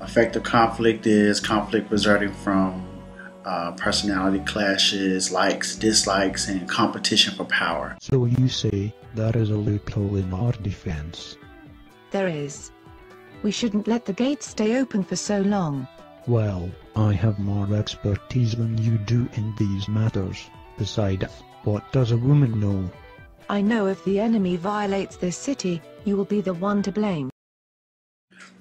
Effective conflict is conflict resulting from personality clashes, likes, dislikes, and competition for power. So you say there is a loophole in our defense? There is. We shouldn't let the gates stay open for so long. Well, I have more expertise than you do in these matters. Besides, what does a woman know? I know if the enemy violates this city, you will be the one to blame.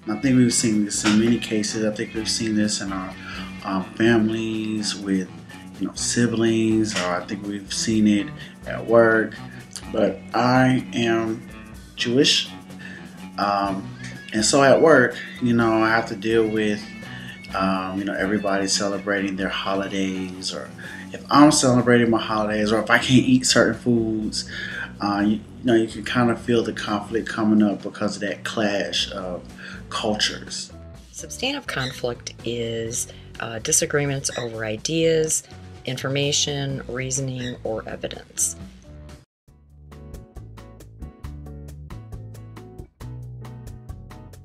I think we've seen this in many cases. I think we've seen this in our families with, siblings, or I think we've seen it at work. But I am Jewish, and so at work, I have to deal with, everybody celebrating their holidays, or if I'm celebrating my holidays, or if I can't eat certain foods, you can kind of feel the conflict coming up because of that clash of cultures. Substantive conflict is disagreements over ideas, information, reasoning, or evidence.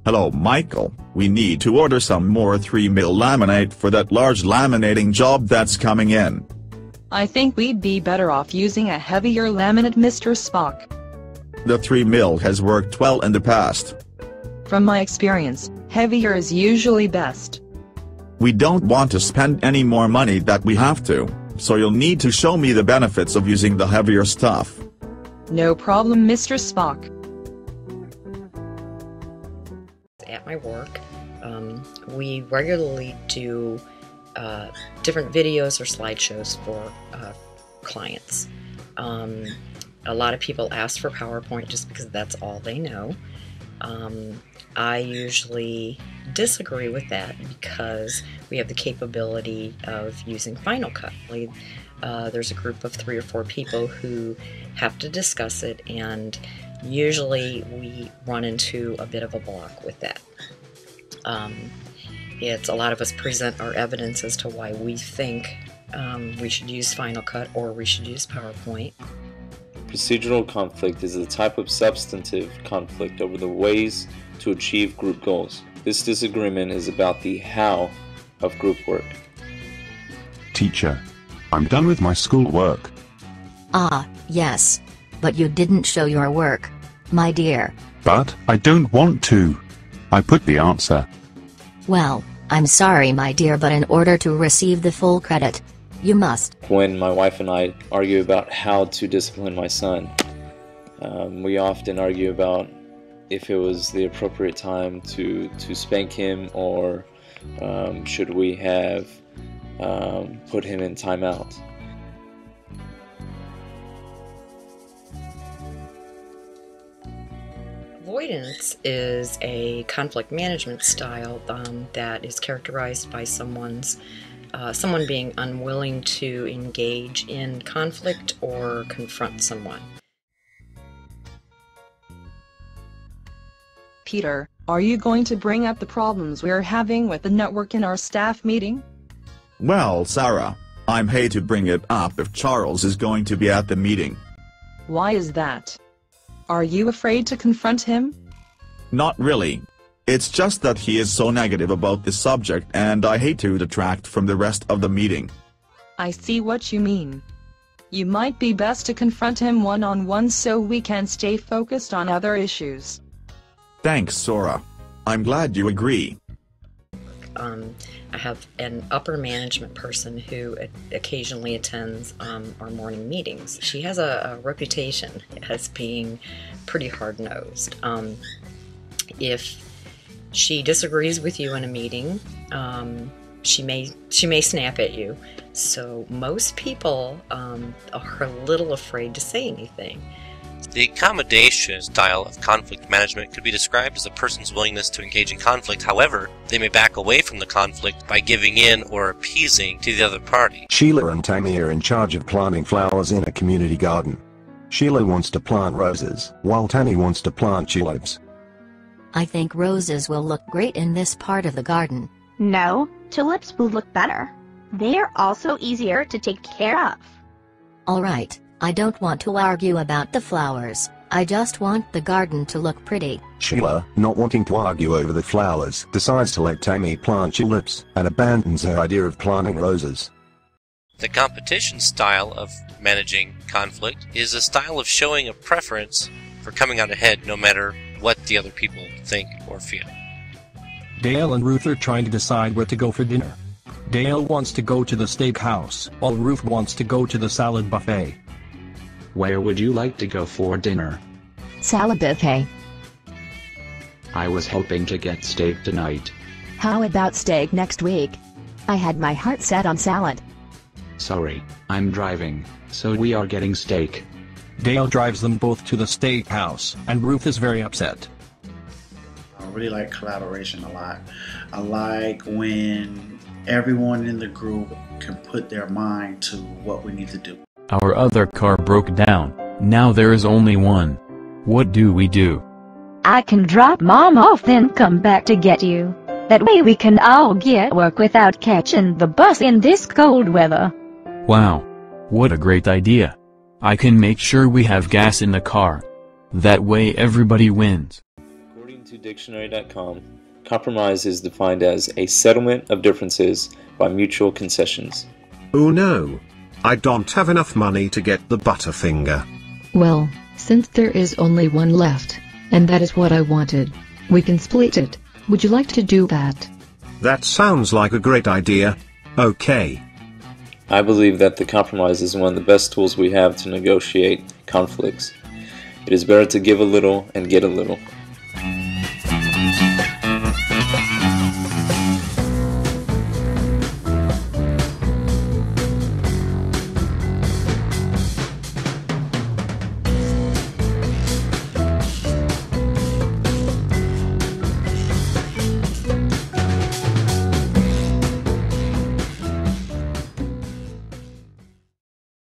Hello, Michael. We need to order some more 3mm laminate for that large laminating job that's coming in. I think we'd be better off using a heavier laminate, Mr. Spock. The 3mm has worked well in the past. From my experience, heavier is usually best. We don't want to spend any more money that we have to, so you'll need to show me the benefits of using the heavier stuff. No problem, Mr. Spock. At my work, we regularly do different videos or slideshows for clients. A lot of people ask for PowerPoint just because that's all they know. I usually disagree with that because we have the capability of using Final Cut. There's a group of 3 or 4 people who have to discuss it, and usually we run into a bit of a block with that. It's a lot of us present our evidence as to why we think we should use Final Cut or we should use PowerPoint. Procedural conflict is a type of substantive conflict over the ways to achieve group goals. This disagreement is about the how of group work. Teacher, I'm done with my schoolwork. Ah, yes. But you didn't show your work, my dear. But I don't want to. I put the answer. Well, I'm sorry, my dear, but in order to receive the full credit, you must. When my wife and I argue about how to discipline my son, we often argue about if it was the appropriate time to spank him, or should we have put him in timeout. Avoidance is a conflict management style that is characterized by someone being unwilling to engage in conflict or confront someone. Peter, are you going to bring up the problems we're having with the network in our staff meeting? Well, Sarah, I'm hate to bring it up if Charles is going to be at the meeting. Why is that? Are you afraid to confront him? Not really. It's just that he is so negative about this subject, and I hate to detract from the rest of the meeting. I see what you mean. You might be best to confront him one-on-one so we can stay focused on other issues. Thanks, Sora. I'm glad you agree. I have an upper management person who occasionally attends our morning meetings. She has a reputation as being pretty hard-nosed. If she disagrees with you in a meeting, she may snap at you. So most people are a little afraid to say anything. The accommodation style of conflict management could be described as a person's willingness to engage in conflict. However, they may back away from the conflict by giving in or appeasing to the other party. Sheila and Tammy are in charge of planting flowers in a community garden. Sheila wants to plant roses, while Tammy wants to plant tulips. I think roses will look great in this part of the garden. No, tulips will look better. They are also easier to take care of. All right. I don't want to argue about the flowers, I just want the garden to look pretty. Sheila, not wanting to argue over the flowers, decides to let Tammy plant tulips, and abandons her idea of planting roses. The competition style of managing conflict is a style of showing a preference for coming out ahead no matter what the other people think or feel. Dale and Ruth are trying to decide where to go for dinner. Dale wants to go to the steakhouse, while Ruth wants to go to the salad buffet. Where would you like to go for dinner? Salad buffet. I was hoping to get steak tonight. How about steak next week? I had my heart set on salad. Sorry, I'm driving, so we are getting steak. Dale drives them both to the steakhouse, and Ruth is very upset. I really like collaboration a lot. I like when everyone in the group can put their mind to what we need to do. Our other car broke down. Now there is only one. What do we do? I can drop Mom off then come back to get you. That way we can all get work without catching the bus in this cold weather. Wow. What a great idea. I can make sure we have gas in the car. That way everybody wins. According to dictionary.com, compromise is defined as a settlement of differences by mutual concessions. Oh no. I don't have enough money to get the Butterfinger. Well, since there is only one left, and that is what I wanted, we can split it. Would you like to do that? That sounds like a great idea. Okay. I believe that the compromise is one of the best tools we have to negotiate conflicts. It is better to give a little and get a little.